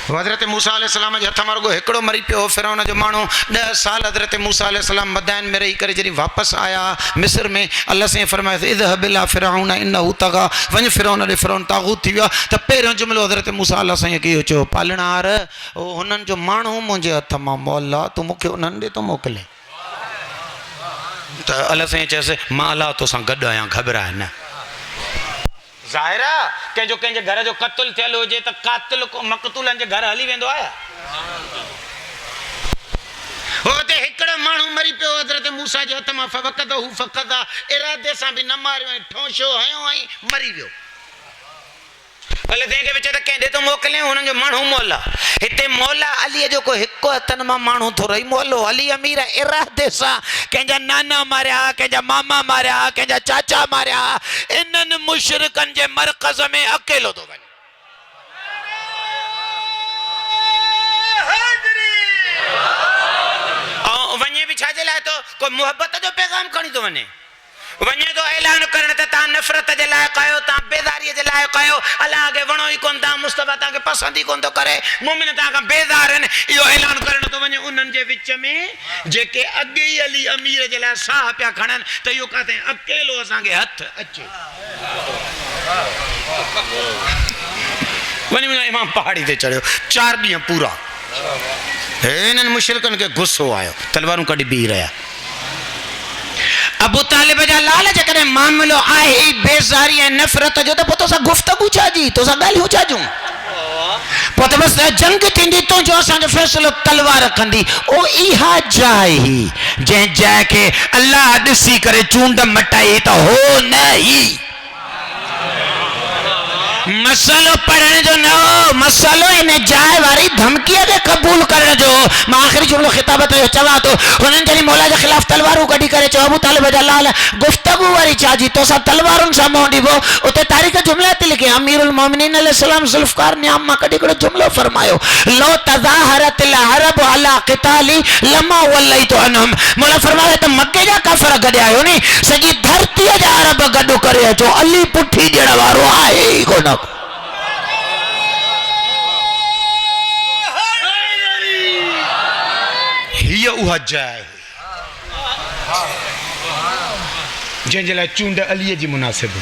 हज़रत मूसा अलैहिस्सलाम जे हथ मां रुगो हिकिड़ो मरी पियो फिरौन जो माण्हू 10 साल हज़रत मूसा अलैहिस्सलाम मदाइन में रही करे जॾहिं वापसि आया मिस्र में अल्लाह से फरमायो इज़हब इला फिरौन इन्नहु तग़ा वञ फिरौन ॾे फिरौन ताग़ूत थी वियो आहे। त पहिरियों जुमिलो हज़रत मूसा अल्लाह साईं खे चयो पालणार हुननि जो माण्हू मुंहिंजे हथ मां मौला तूं मूंखे उन्हनि ॾे थो मोकिले। त अल्लाह साईं चयसि मां अलाह तोसां गॾु आहियां घबराए न। ज़ाहिर आहे कंहिंजो कंहिंजे घर जो क़त्ल थियल हुजे त क़ातिल मक़तूलनि जे घर हली वेंदो आहे। हुते हिकिड़ो माण्हू मरी पियो हज़रत मूसा जे हथ मां फवक़दहु फ़क़दा इरादे सां बि न मारियो ऐं ठोंशो हयो ऐं मरी वियो। भले तंहिंखे विच त कंहिं ॾे थो मोकिले हुननि जो माण्हू मौला। हिते मौला अलीअ जो को हिकु हथनि मां माण्हू थो रही मौलो अली अमीर इरादे सां कंहिंजा नाना मारिया कंहिंजा मामा मारिया कंहिंजा चाचा मारिया इन्हनि मुशरिकनि जे मरकज़ में अकेलो थो वञे। ऐं वञे बि छाजे लाइ थो कोई मुहबत जो पैगाम खणी थो वञे वञे तो ऐलान करण त तव्हां नफ़रत जे लाइ कयो तव्हां बेदारीअ जे लाइ कयो अलाह खे वणो ई कोन तव्हां मुस्तफ़ा तव्हांखे पसंदि ई कोन थो करे मोमिन तव्हां खां बेज़ार आहिनि इहो ऐलान करण थो वञे उन्हनि जे विच में जेके अॻे ई अली अमीर जे लाइ साह पिया खणनि त इहो किथे अकेलो असांखे हथु अचे। वञी इमाम पहाड़ी ते चढ़ियो 4 ॾींहं पूरा हिननि मुशरिकनि खे गुस्सो आयो तलवारूं कढी बीह रहिया। अबू तालिब जा लाल जेकॾहिं मामिलो आहे बेज़ारी ऐं नफ़रत जो त पोइ तोसां गुफ़्तगू छा जी तोसां ॻाल्हियूं छा जूं पोइ त बसि जंग थींदी तुंहिंजो असांजो फ़ैसिलो तलवार कंदी। ओ इहा जाइ ही जंहिं जाइ खे अलाह ॾिसी करे चूंड मटाई त हो न ई मसलो पढ़ण जो न हो मसलो इन जाइ वारी धमकीअ खे क़बूल करण जो। मां आख़िरी जुमिलो ख़िताबत जो चवां थो हुननि जॾहिं मौला जे ख़िलाफ़ तलवारूं कढी करे चयो अबू तालिब जा लाल गुफ़्तगू वारी छा जी तोसां तलवारुनि सां मुंहुं ॾिबो। उते तारीख़ जुमिला थी लिखे अमीरुल मोमिनीन अलैहिस्सलाम ज़ुल्फ़कार नियाम मां कढी हिकिड़ो जुमिलो फरमायो लो तज़ाहरतिल अरब अला क़िताली लमा वल्लैतु अनहुम। मौला फरमायो त मके जा काफ़िर गॾिया आहियो नी सॼी धरतीअ जा अरब गॾु करे अचो अली पुठी ॾियण वारो आहे ई कोन। हीअ उहा जाइ जंहिंजे लाइ चूंड अलीअ जी मुनासिब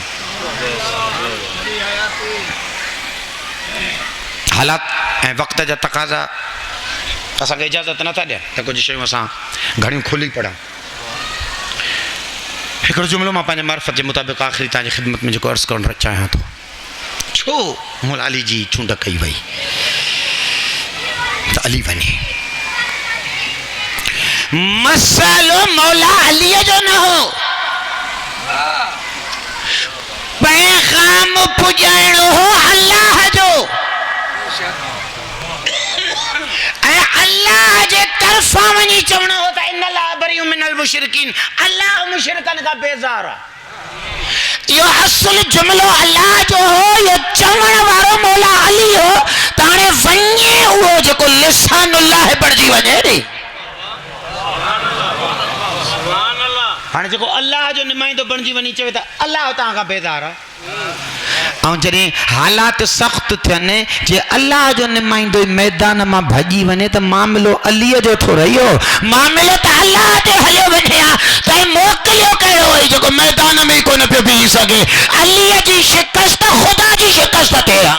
हालात ऐं वक़्त जा तक़ाज़ा असांखे इजाज़त नथा ॾियनि त कुझु शयूं असां घणियूं खुली पढ़ूं। हिकिड़ो जुमिलो मां पंहिंजे मार्फत जे मुताबिक़ आख़िरी तव्हांजी ख़िदमत में जेको अर्ज़ु करणु चाहियां थो छो मौला अली जी चूंड कई वई त अली वञे। मसलो मौला अलीअ जो न हो पैगाम पुॼाइणो हो अल्लाह जो ऐं अल्लाह जे तरफ़ां वञी चवणो हो त इन अल्लाह बरीउ मिनल मुशरिकीन अल्लाह मुशरिकनि खां बेज़ार आहे। इहो असुल जुमिलो अल्लाह जो हो इहो चवण वारो मौला अली हो त हाणे वञे उहो जेको लिसानुल्लाह बणिजी वञे नी हाणे जेको अल्लाह जो नुमाइंदो बणिजी वञी चवे त अल्लाह तव्हां खां बेज़ार आहे। ऐं जॾहिं हालात सख़्तु थियनि जे अल्लाह जो नुमाइंदो मैदान मां भॼी वञे त मामिलो अलीअ जो थो रहियो मामिलो त अल्लाह ते हलियो वञे हा त मोकिलियो कहिड़ो हुई जेको मैदान में ई कोन पियो बीह सघे। अलीअ जी शिकस्त ख़ुदा जी शिकस्त थिए हा।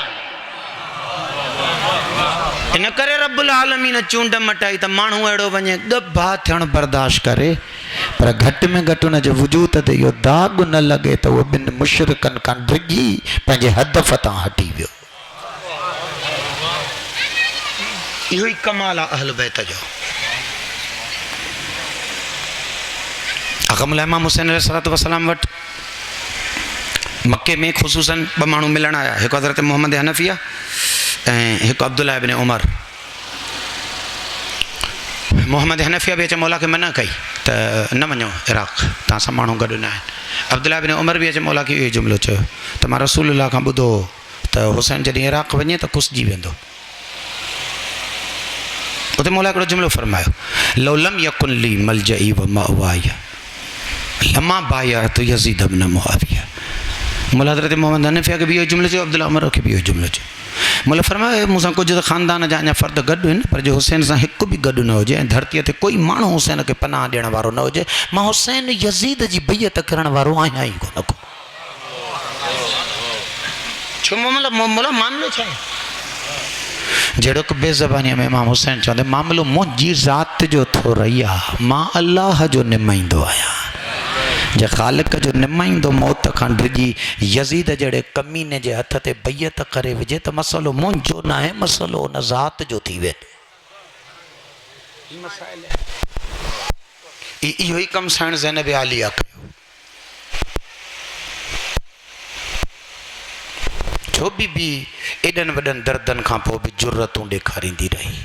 इन करे रब्बुल आलमीन चूंड मटाई त माण्हू अहिड़ो वञे ॾबा थियणु बर्दाश्त करे पर घटि में घटि हुन जे वजूद ते इहो दाग न लॻे त उहो ॿिनि मुशरिकनि खां डिॼी पंहिंजे हदफ़ तां हटी वियो। इहो ई कमाल आहे अहल बैत जो। अक़मुल इमाम हुसैन अलैहिस्सलातु वस्सलाम वटि मके में ख़ुसूसन 2 माण्हू मिलण आया हिकु हज़रत मोहम्मद हनफिया ऐं हिकु अब्दुल्लाह इब्न उमर। मोहम्मद हनफिया बि अचे मौला खे मना कई त न वञो इराक़ तव्हां सां माण्हू गॾु न आहिनि। अब्दुल्लाह इब्न उमर बि अचे मौला खे इहो ई जुमिलो चयो त मां रसूलुल्लाह खां ॿुधो त हुसैन जॾहिं इराक़ वञे त कुसिजी वेंदो उते मौला हिकिड़ो जुमिलो फरमायो, लौलम यकुन ली मलजई व मअवाया लमा बायअत यज़ीद इब्न मुआविया। मौला हज़रत मोहम्मद हनीफ़ा खे बि इहो जुमिलो चयो, अब्दुल्ला उमर खे बि इहो जुमिलो चयो। मौला फरमायो, मूंसां कुझु त ख़ानदान जा अञा फ़र्द गॾु आहिनि, पर जो हुसैन सां हिकु बि गॾु न हुजे ऐं धरतीअ ते कोई माण्हू हुसैन खे पनाह ॾियण वारो न हुजे, मां हुसैन यज़ीद जी बैयत करण वारो आहियां ई कोन को। छो मौला मामिलो छा आहे? जहिड़ो की बेज़बानीअ में इमाम हुसैन चवंदे, मामिलो मुंहिंजी ज़ात जो थो रही आहे, मां अलाह जो निमाईंदो आहियां। जे ख़ालिक जो निमाईंदो मौत खां डिॼी यज़ीद जहिड़े कमीने जे हथ ते बैयत करे विझे त मसइलो मुंहिंजो न आहे, मसइलो उन ज़ात जो थी वेंदो। इहो ई कमु साईं ज़ैनब आलिया कयो। छो बीबी एॾनि वॾनि दर्दनि खां पोइ बि जुर्रतूं ॾेखारींदी रही।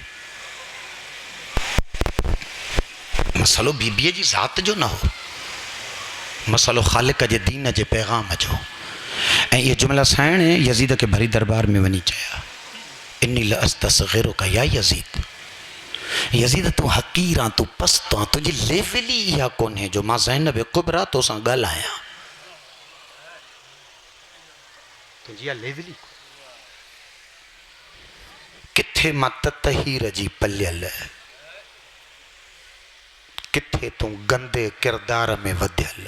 मसइलो बीबीअ जी ज़ात जो न हो, मसइलो ख़ालिक जे दीन जे पैगाम जो। ऐं इहे जुमिला साइण यज़ीद खे भरी दरबार में वञी चया, इन्नी लअस्तस्ग़िरुका या यज़ीद, यज़ीद तूं हक़ीर आं, तूं पस्त आं, तुंहिंजी लेवल ई इहा कोन्हे जो मां ज़ैनब कुबरा तोसां ॻाल्हायां। तुंहिंजी इहा लेवल ई किथे मां ततहीर जी पलियल, किथे तूं गंदे किरदार में वधियल,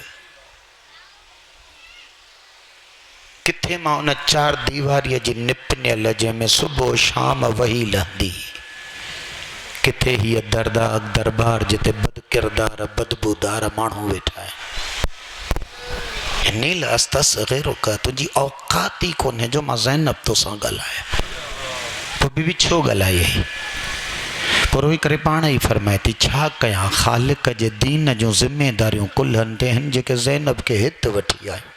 किथे मां उन चार दीवारीअ जी निपनियल जंहिंमें सुबुह शाम वही लहंदी, किथे हीअ दरदाग दरबार जिते बद किरदार बदबूदार माण्हू वेठा आहिनि। नील अस्तस्ग़िरुका, तुंहिंजी औकात ई कोन्हे जो मां ज़ैनब तोसां ॻाल्हायां। पोइ बीबी छो ॻाल्हाई? पोइ रोई करे पाण ई फरमाए थी, छा कयां ख़ालिक जे दीन जूं ज़िमेदारियूं कुल्हनि ते आहिनि जेके ज़ैनब खे हिते वठी आहियूं।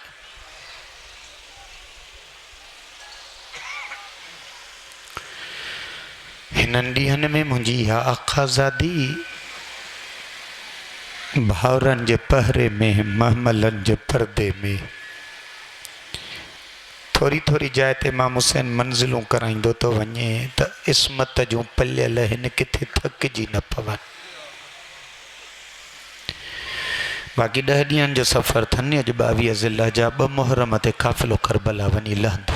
हिननि ॾींहंनि में मुंहिंजी इहा आखाज़ादी भाउरनि जे पहरे में, महमलनि जे परदे में, थोरी थोरी जाइ ते इमाम हुसैन मंज़िलूं कराईंदो थो वञे त इस्मत जूं पलियल हिन किथे थकिजी न पवनि। बाक़ी 10 ॾींहंनि जो सफ़र अथनि, अॼु 22 ज़िलहिजा, 2 मुहर्रम ते क़ाफ़िलो करबला वञी लहंदो।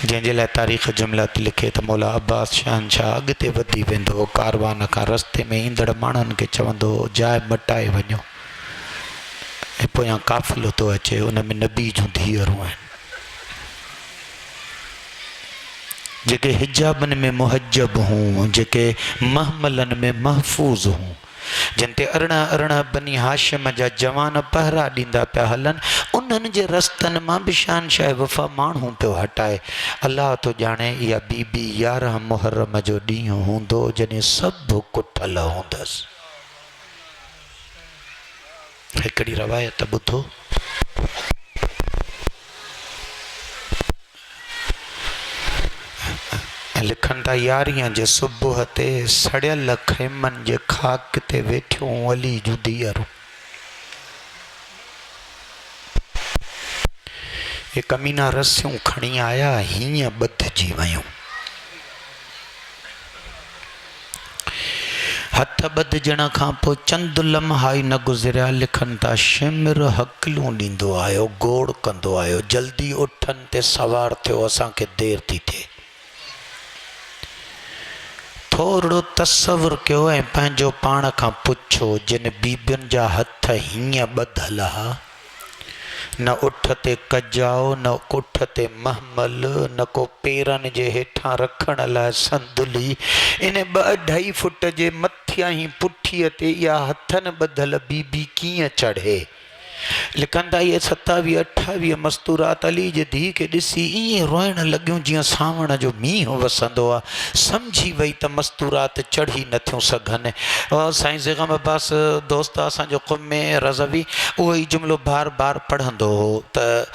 जंहिंजे लाइ तारीख़ जुमिलात लिखे त मौला अब्बास शहनशाह अॻिते वधी वेंदो, कारवान खां रस्ते में ईंदड़ माण्हुनि खे चवंदो जाइ मटाए वञो, ऐं पोयां क़ाफ़िलो थो अचे, उन में नबी जूं धीअरूं आहिनि जेके हिजाबनि में मुहजब हूं, जेके महमलनि में महफ़ूज़ हूं, जिन ते 18 बनी हाशिम जा जवान पहरा ॾींदा पिया हलनि, उन्हनि जे रस्तनि मां बि शहनशाह वफ़ा माण्हू पियो हटाए। अलाह तो ॼाणे इहा बीबी 11 मुहर्रम जो ॾींहुं हूंदो जॾहिं सभु कुठल हूंदसि। हिकिड़ी रवायत ॿुधो, लिखनि था 11 जे सुबुह ते सड़ियल खेमनि जे खाक ते वेठियूं अली जूं धीअरूं, हे कमीना रसियूं खणी आया, हीअं ॿधिजी वयूं। हथ ॿधिजण खां पोइ चंद लम्हा ई न गुज़रिया, लिखनि था शिमर हकलूं ॾींदो आयो, गोड़ कंदो आयो, जल्दी उठनि ते सवार थियो, असांखे देरि थी थिए। थोरो तसवुरु कयो ऐं पंहिंजो पाण खां पुछो, जिन बीबियुनि जा हथ हीअं ॿधल हा, न उठ ते कजाओ, न कुठ ते महमल, न को पेरनि जे हेठां रखण लाइ संदुली, इन 2-2.5 फुट जे मथियां ई पुठीअ ते इहा हथनि ॿधल बीबी कीअं चढ़े। लिखनि था इहे 27-28 मस्तूरात अली जे धीउ खे ॾिसी ईअं रोइण लॻियूं जीअं सावण जो मींहुं वसंदो आहे। सम्झी वई त मस्तूरात चढ़ी नथियूं सघनि। साईं ज़ैगम अब्बास दोस्त असांजो क़ुम्मे रज़वी उहो ई जुमिलो बार बार पढ़ंदो हो त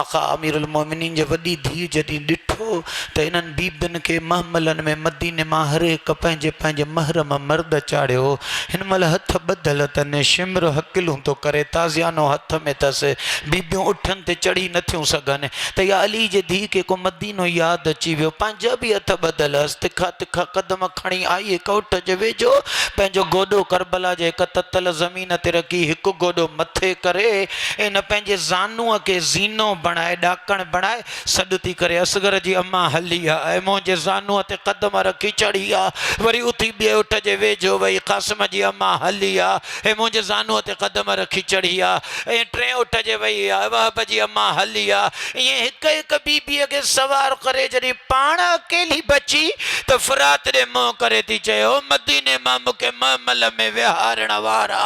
आका अमीरुल मोमिनीन जे वॾी धीउ जॾहिं ॾिठो त इन्हनि बीबियुनि खे महमलनि में मदीने मां हर हिकु पंहिंजे पंहिंजे महरम मर्द चाढ़ियो, हिन महिल हथ ॿधल अथनि, शिमर हकिलूं थो करे, ताज़ियान ज़मानो हथ में अथसि, बीबियूं उठनि ते चढ़ी नथियूं सघनि, त या अली जे धीउ खे को मदीनो यादि अची वियो, पंहिंजा बि हथ ॿधलुसि, तिखा तिखा क़दम खणी आई कोठ जे वेझो, पंहिंजो गोॾो करबला जे हिक ततल ज़मीन ते रखी हिकु गोॾो मथे करे इन पंहिंजे ज़ानूअ खे ज़ीनो बणाए ॾाकण बणाए सॾु थी करे असगर जी अम्मा हली आहे, ऐं मुंहिंजे ज़ानूअ ते क़दम रखी चढ़ी आहे, वरी उथी ॿिए उठ जे वेझो वई क़ासिम जी अम्मा हली आहे, ऐं मुंहिंजे ज़ानूअ ते क़दम रखी चढ़ी आहे, ऐं टे उठ जे वई आहे वहब जी अम्मा हली आहे। ईअं हिकु हिकु बीबीअ खे सवार करे जॾहिं पाण अकेली बची त फरात ॾे मुंहुं करे थी चयो, मदीने मां मूंखे महमल में विहारण वारा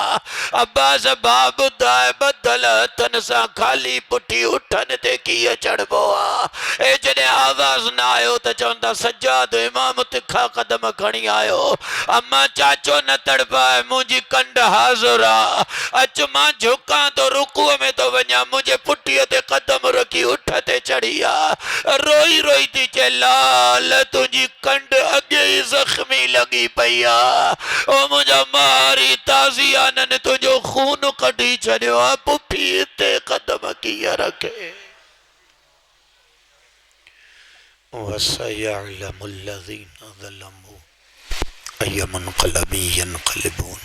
अब्बास भाउ ॿुधाए ॿधल हथनि सां ख़ाली पुठी उठनि ते कीअं चढ़बो आहे। ऐं जॾहिं आवाज़ न आयो त चवंदा सजाद इमाम तिखा क़दम खणी आयो, अम्मा चाचो न तड़पाए, मुंहिंजी कंड हाज़ुर आहे, अच मां झुकां तो रुकूअ में तो वञा, मुंहिंजे पुठीअ ते क़दम रखी उठ ते चढ़ी आहे, रोई रोई थी चए लाल तुंहिंजी कंड अॻे ई ज़ख़्मी लॻी पई आहे, ओ मुंहिंजा मारी ताज़ियाननि तुंहिंजो खून कढी छॾियो आहे, पुफी ते क़दम कीअं रखे। वसयअलमुल्लज़ीना ज़लमू अय्युम मुनक़लबिन यनक़लिबून।